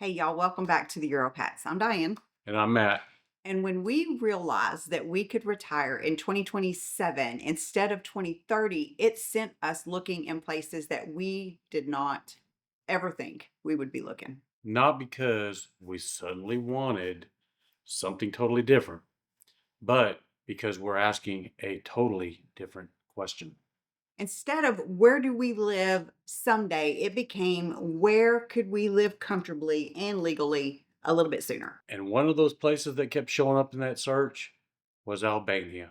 Hey, y'all, welcome back to the Europats. I'm Diane. And I'm Matt. And when we realized that we could retire in 2027 instead of 2030, it sent us looking in places that we did not ever think we would be looking. Not because we suddenly wanted something totally different, but because we're asking a totally different question. Instead of where do we live someday, it became where could we live comfortably and legally a little bit sooner. And one of those places that kept showing up in that search was Albania.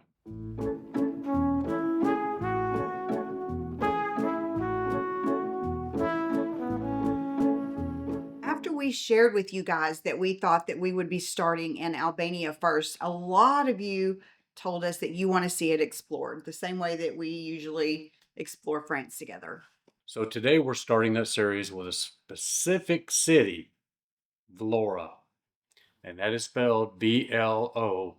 After we shared with you guys that we thought that we would be starting in Albania first, a lot of you told us that you want to see it explored the same way that we usually explore France together. So today we're starting that series with a specific city, Vlorë, and that is spelled Vlore.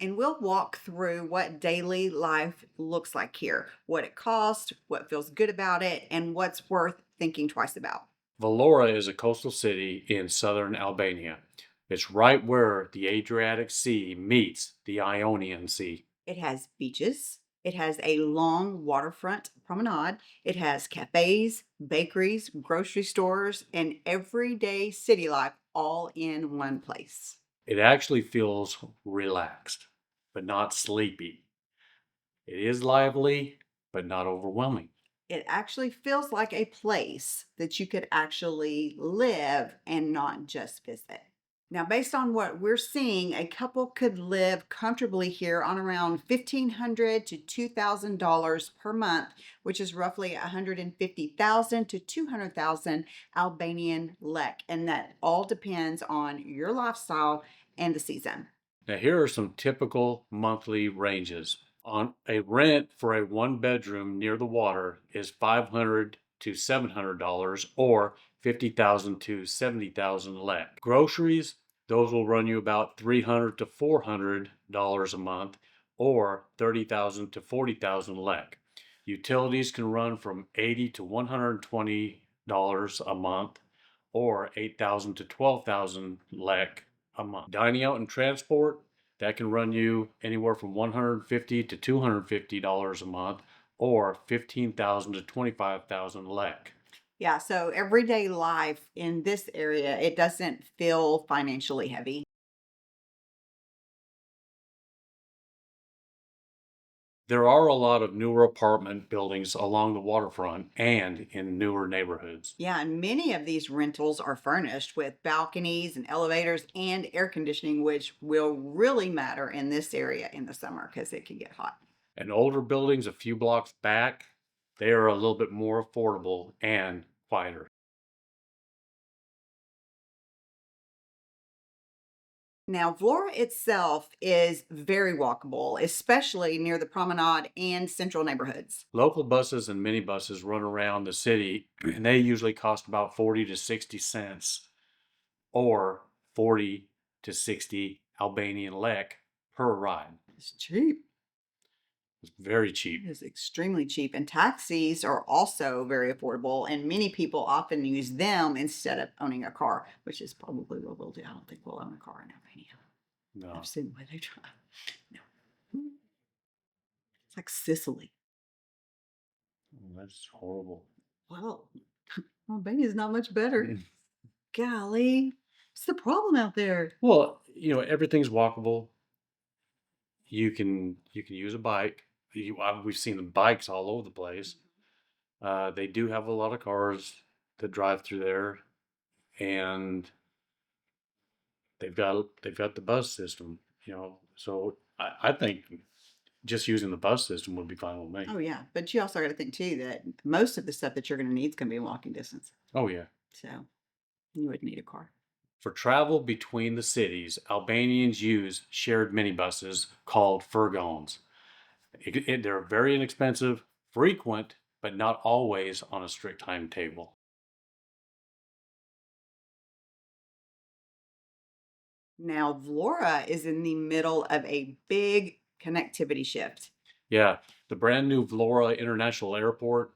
And we'll walk through what daily life looks like here, what it costs, what feels good about it, and what's worth thinking twice about. Vlorë is a coastal city in southern Albania. It's right where the Adriatic Sea meets the Ionian Sea. It has beaches. It has a long waterfront promenade. It has cafes, bakeries, grocery stores, and everyday city life all in one place. It actually feels relaxed, but not sleepy. It is lively, but not overwhelming. It actually feels like a place that you could actually live and not just visit. Now, based on what we're seeing, a couple could live comfortably here on around $1,500 to $2,000 per month, which is roughly 150,000 to 200,000 Albanian lek. And that all depends on your lifestyle and the season. Now, here are some typical monthly ranges. On a rent for a one bedroom near the water is $500 to $700 or 50,000 to 70,000 lek. Groceries, those will run you about $300 to $400 a month or 30,000 to 40,000 lek. Utilities can run from $80 to $120 a month or 8,000 to 12,000 lek a month. Dining out and transport, that can run you anywhere from $150 to $250 a month or 15,000 to 25,000 lek. Yeah, so everyday life in this area, it doesn't feel financially heavy. There are a lot of newer apartment buildings along the waterfront and in newer neighborhoods. Yeah, and many of these rentals are furnished with balconies and elevators and air conditioning, which will really matter in this area in the summer because it can get hot. And older buildings a few blocks back, they are a little bit more affordable and quieter. Now, Vlorë itself is very walkable, especially near the promenade and central neighborhoods. Local buses and minibuses run around the city and they usually cost about 40 to 60 cents or 40 to 60 Albanian lek per ride. It's cheap. It's very cheap. It is extremely cheap. And taxis are also very affordable. And many people often use them instead of owning a car, which is probably what we'll do. I don't think we'll own a car in Albania. No. I've seen the way they drive. No. It's like Sicily. That's horrible. Well, Albania's not much better. Mm. Golly. What's the problem out there? Well, everything's walkable. You can use a bike. We've seen the bikes all over the place. They do have a lot of cars that drive through there, and they've got the bus system. So I think just using the bus system would be fine with me. Oh, yeah. But you also got to think, too, that most of the stuff that you're going to need is going to be in walking distance. Oh yeah. So you would need a car. For travel between the cities, Albanians use shared minibuses called furgons. They're very inexpensive, frequent, but not always on a strict timetable. Now, Vlorë is in the middle of a big connectivity shift. Yeah, the brand new Vlora International Airport,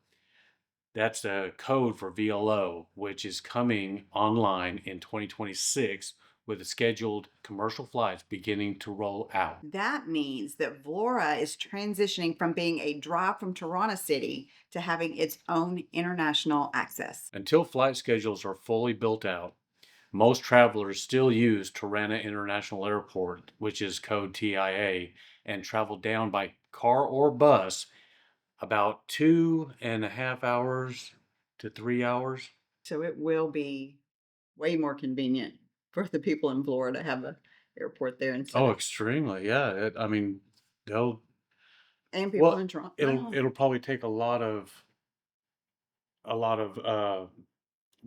That's a code for VLO, which is coming online in 2026 with the scheduled commercial flights beginning to roll out. That means that Vlorë is transitioning from being a drive from Toronto City to having its own international access. Until flight schedules are fully built out, most travelers still use Tirana International Airport, which is code TIA, and travel down by car or bus about 2.5 hours to 3 hours. So it will be way more convenient for the people in Vlorë to have a airport there instead Oh, of extremely. Yeah. I mean, they'll, and people well, in Toronto. it'll probably take a lot of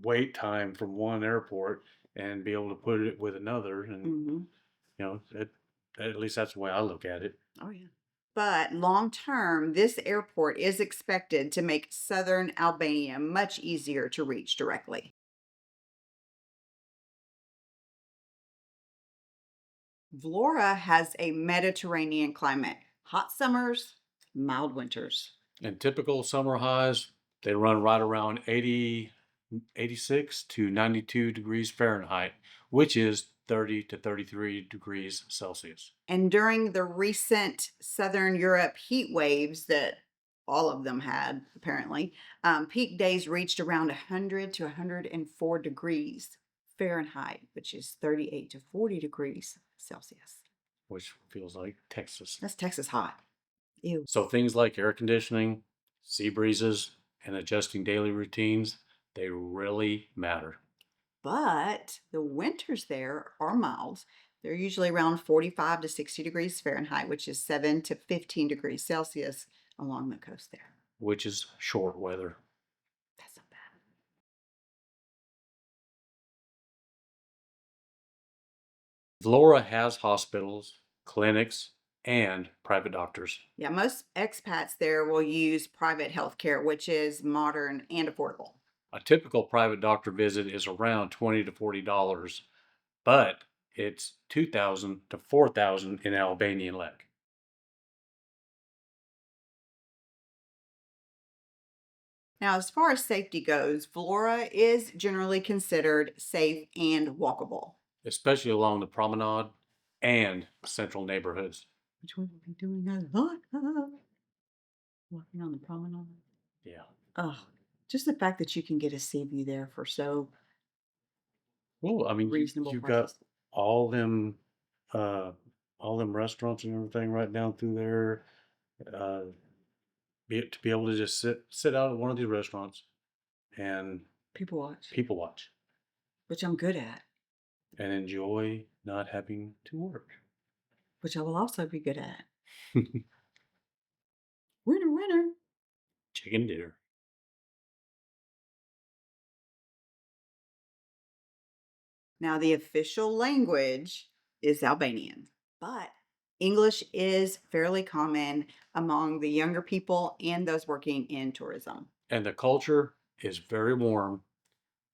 wait time from one airport and be able to put it with another. And, Mhm. at least that's the way I look at it. Oh, yeah. But long term, this airport is expected to make southern Albania much easier to reach directly. Vlora has a Mediterranean climate, hot summers, mild winters. And typical summer highs, they run right around 86 to 92 degrees Fahrenheit, which is 30 to 33 degrees Celsius. And during the recent Southern Europe heat waves that all of them had, apparently, peak days reached around 100 to 104 degrees Fahrenheit, which is 38 to 40 degrees Celsius. Which feels like Texas. That's Texas hot. Ew. So things like air conditioning, sea breezes, and adjusting daily routines, they really matter. But the winters there are mild. They're usually around 45 to 60 degrees Fahrenheit, which is 7 to 15 degrees Celsius along the coast there. Which is short weather. That's not bad. Vlora has hospitals, clinics, and private doctors. Yeah, most expats there will use private healthcare, which is modern and affordable. A typical private doctor visit is around $20 to $40, but it's 2,000 to 4,000 in Albanian lek. Now, as far as safety goes, Vlora is generally considered safe and walkable. Especially along the promenade and central neighborhoods. Which we will be doing a lot of walking on the promenade. Yeah. Oh, just the fact that you can get a sea view there for so Well, I mean, reasonable you've got prices. all them, uh, all them restaurants and everything right down through there. Uh, to be able to just sit out at one of these restaurants and People watch, people watch which I'm good at, and enjoy not having to work. which I will also be good at. Winner, winner. Chicken dinner. Now, the official language is Albanian, but English is fairly common among the younger people and those working in tourism. And the culture is very warm,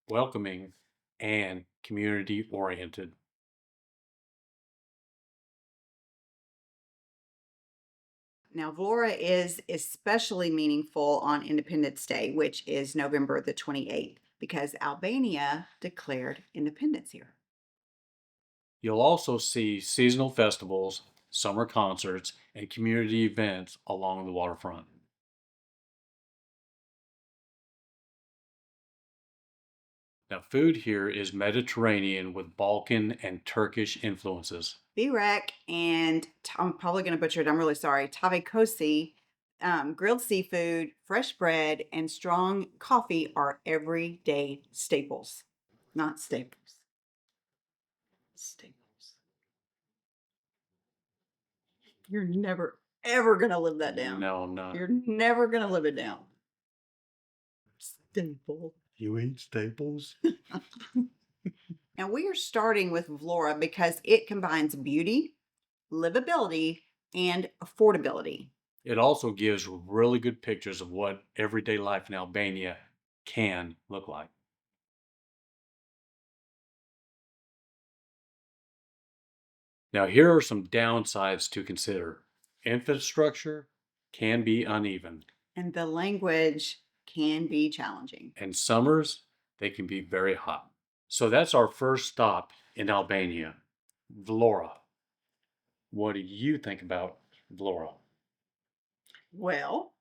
welcoming, and community oriented. Now, Vlora is especially meaningful on Independence Day, which is November the 28th, because Albania declared independence here. You'll also see seasonal festivals, summer concerts, and community events along the waterfront. Now, food here is Mediterranean with Balkan and Turkish influences. Birek and I'm probably going to butcher it. I'm really sorry. Tavekosi, grilled seafood, fresh bread, and strong coffee are everyday staples. Not staples. Staples. You're never, ever going to live that down. No, I'm not. You're never going to live it down. Staple. You eat staples? Now, we are starting with Vlora because it combines beauty, livability, and affordability. It also gives really good pictures of what everyday life in Albania can look like. Now, here are some downsides to consider. Infrastructure can be uneven. And the language can be challenging. And summers, they can be very hot. So that's our first stop in Albania, Vlorë. What do you think about Vlorë? Well,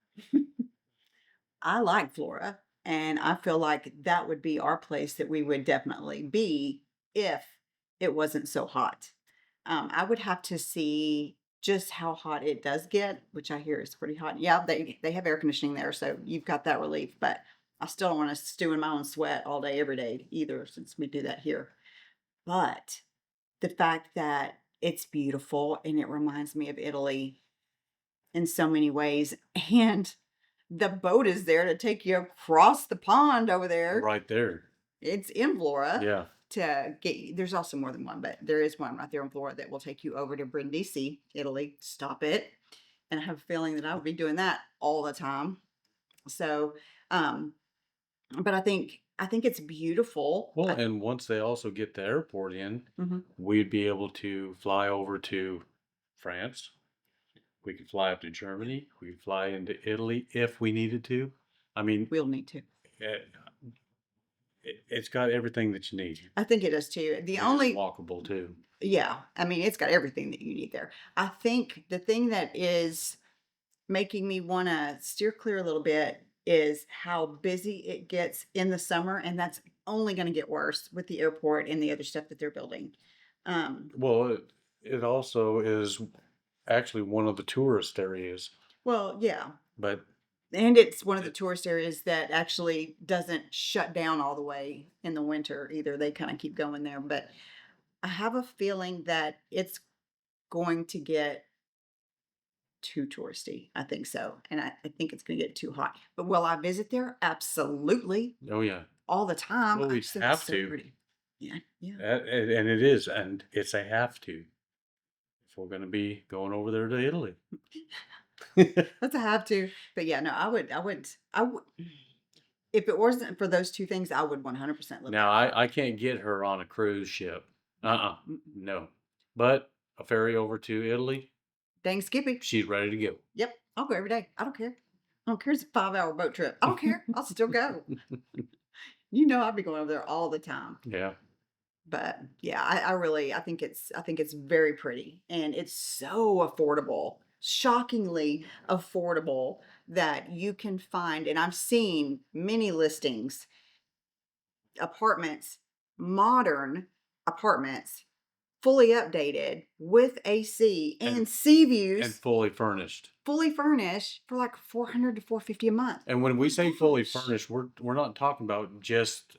I like Florida, and I feel like that would be our place that we would definitely be if it wasn't so hot. I would have to see just how hot it does get, which I hear is pretty hot. Yeah, they have air conditioning there, so you've got that relief. But I still don't want to stew in my own sweat all day, every day either, since we do that here. But the fact that it's beautiful and it reminds me of Italy in so many ways, and the boat is there to take you across the pond over there. Right there. It's in Vlorë Yeah. to get you. There's also more than one, but there is one right there in Vlorë that will take you over to Brindisi, Italy. Stop it. And I have a feeling that I would be doing that all the time. So, um, but I think it's beautiful. Well, and once they also get the airport in, Mhm. we'd be able to fly over to France. We could fly up to Germany. We could fly into Italy if we needed to. I mean, We'll need to. it, it's got everything that you need. I think it is too. The It's only walkable too. Yeah, I mean, it's got everything that you need there. I think the thing that is making me want to steer clear a little bit is how busy it gets in the summer, and that's only going to get worse with the airport and the other stuff that they're building. Um, Well, it also is actually one of the tourist areas, well, yeah, but and it's one of the tourist areas that actually doesn't shut down all the way in the winter either. They kind of keep going there, but I have a feeling that it's going to get too touristy. I think so. And I think it's going to get too hot. But will I visit there? Absolutely. oh yeah, All the time. well I we just think it's have so to, pretty. Yeah. Yeah. and it is, and it's a have to if we're going to be going over there to Italy. That's a have to. But yeah, no, I would, if it wasn't for those two things, I would 100% live Now there. I can't get her on a cruise ship. Mm-mm. No, but a ferry over to Italy, Dang Skippy. she's ready to go. Yep. I'll go every day. I don't care. I don't care. It's a 5-hour boat trip. I don't care. I'll still go. You know, I'd be going over there all the time. Yeah. But yeah, I think it's very pretty, and it's so affordable, shockingly affordable, that you can find, and I've seen many listings, apartments, modern apartments, fully updated with AC and sea And views, fully furnished. fully furnished for like 400 to 450 a month. And when Oh we my say fully gosh. furnished, we're not talking about just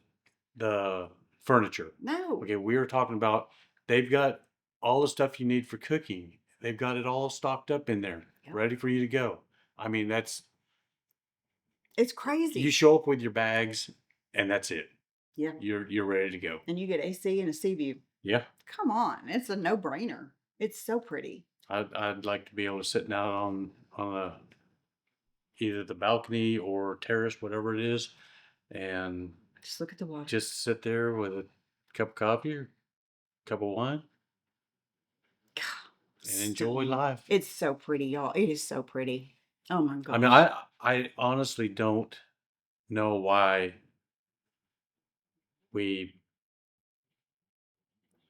the furniture. No. Okay, we are talking about they've got all the stuff you need for cooking. They've got it all stocked up in there, Yep. ready for you to go. I mean, that's It's you crazy. show up with your bags and that's it. Yeah. You're ready to go. And you get AC and a sea view. Yeah. Come on, it's a no-brainer. It's so pretty. I'd like to be able to sit down on either the balcony or terrace, whatever it is, and Just look at the water. just sit there with a cup of coffee or cup of wine and enjoy Stunning. life. It's so pretty, y'all. It is so pretty. Oh my I mean, gosh. I honestly don't know why we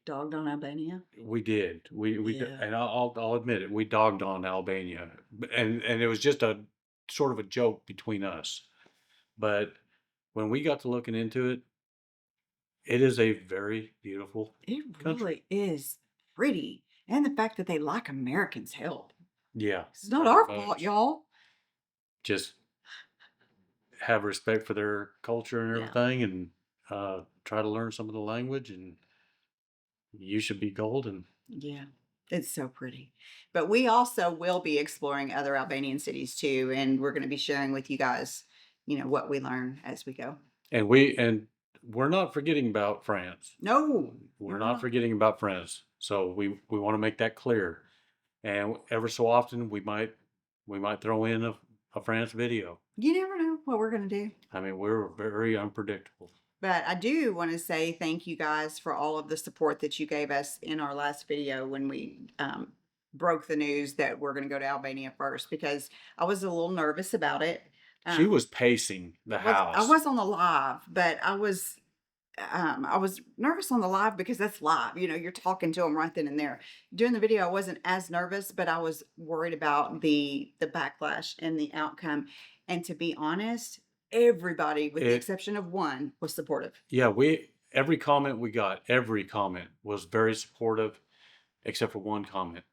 Dogged on Albania. we did Yeah. and I'll admit it, we dogged on Albania, and it was just a sort of a joke between us. But when we got to looking into it, it is a very beautiful It country. really is pretty. And the fact that they like Americans' help. Yeah, It's not very our fault, much. y'all. Just have respect for their culture and Yeah. everything, and try to learn some of the language, and you should be golden. Yeah. It's so pretty. But we also will be exploring other Albanian cities too. And we're going to be sharing with you guys, what we learn as we go. And we're not forgetting about France. No, We're we're not not. forgetting about France. So we want to make that clear. And ever so often we might throw in a France video. You never know what we're going to do. I mean, we're very unpredictable. But I do want to say thank you guys for all of the support that you gave us in our last video when we broke the news that we're going to go to Albania first, because I was a little nervous about it. She Um, was pacing the I house. was on the live, but I was nervous on the live because that's live. You know, you're talking to them right then and there. Doing the video, I wasn't as nervous, but I was worried about the backlash and the outcome. And to be honest, everybody, with the It exception of one, was supportive. Yeah, every comment we got, every comment was very supportive, except for one comment.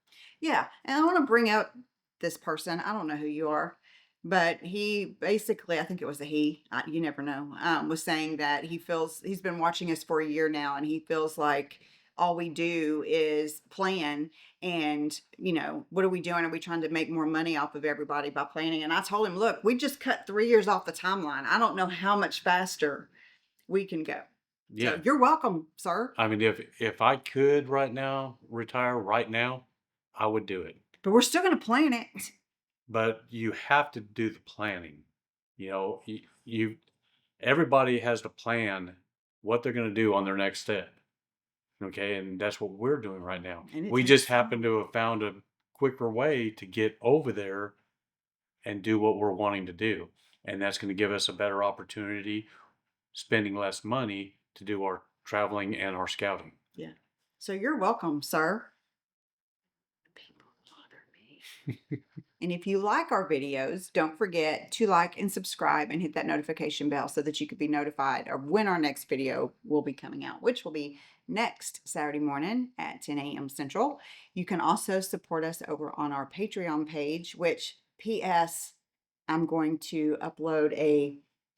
Yeah, and I want to bring up this person. I don't know who you are, but he basically, I think it was a he. You never know. Was saying that he feels he's been watching us for a year now, and he feels like all we do is plan. And what are we doing? Are we trying to make more money off of everybody by planning? And I told him, look, we just cut 3 years off the timeline. I don't know how much faster we can go. So Yeah. you're welcome, sir. I mean, if I could right now retire right now, I would do it. But we're still going to plan it. But you have to do the planning. You know, everybody has to plan what they're going to do on their next step. Okay, and that's what we're doing right now. And it We just takes happen time. to have found a quicker way to get over there and do what we're wanting to do. And that's going to give us a better opportunity, spending less money to do our traveling and our scouting. Yeah. So you're welcome, sir. People bother me. And if you like our videos, don't forget to like and subscribe and hit that notification bell so that you could be notified of when our next video will be coming out, which will be next Saturday morning at 10 a.m. Central. You can also support us over on our Patreon page, which, P.S., I'm going to upload a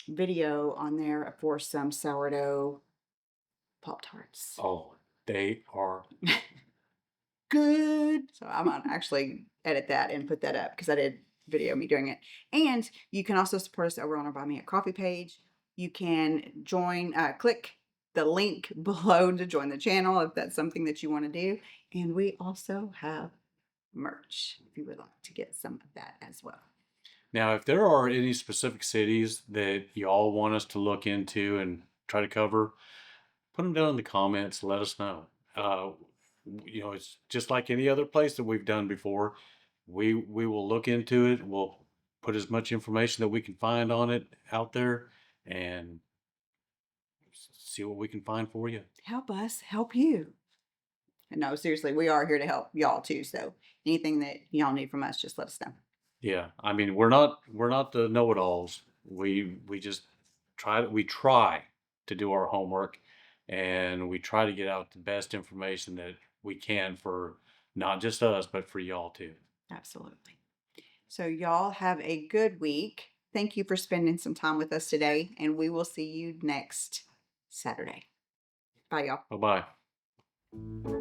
video on there for some sourdough Pop-Tarts. Oh, they are. Good. So I'm gonna actually edit that and put that up because I did video me doing it. And you can also support us over on our Buy Me a Coffee page. You can join, click the link below to join the channel if that's something that you want to do. And we also have merch if you would like to get some of that as well. Now, if there are any specific cities that y'all want us to look into and try to cover, put them down in the comments. Let us know. Uh, it's just like any other place that we've done before. We will look into it. We'll put as much information that we can find on it out there and see what we can find for you. Help us help you. And no, seriously, we are here to help y'all too. So anything that y'all need from us, just let us know. Yeah, I mean we're not the know-it-alls. We just try to do our homework and we try to get out the best information that we can for not just us but for y'all too. Absolutely. So, y'all have a good week. Thank you for spending some time with us today, and we will see you next Saturday. Bye, y'all. Bye-bye.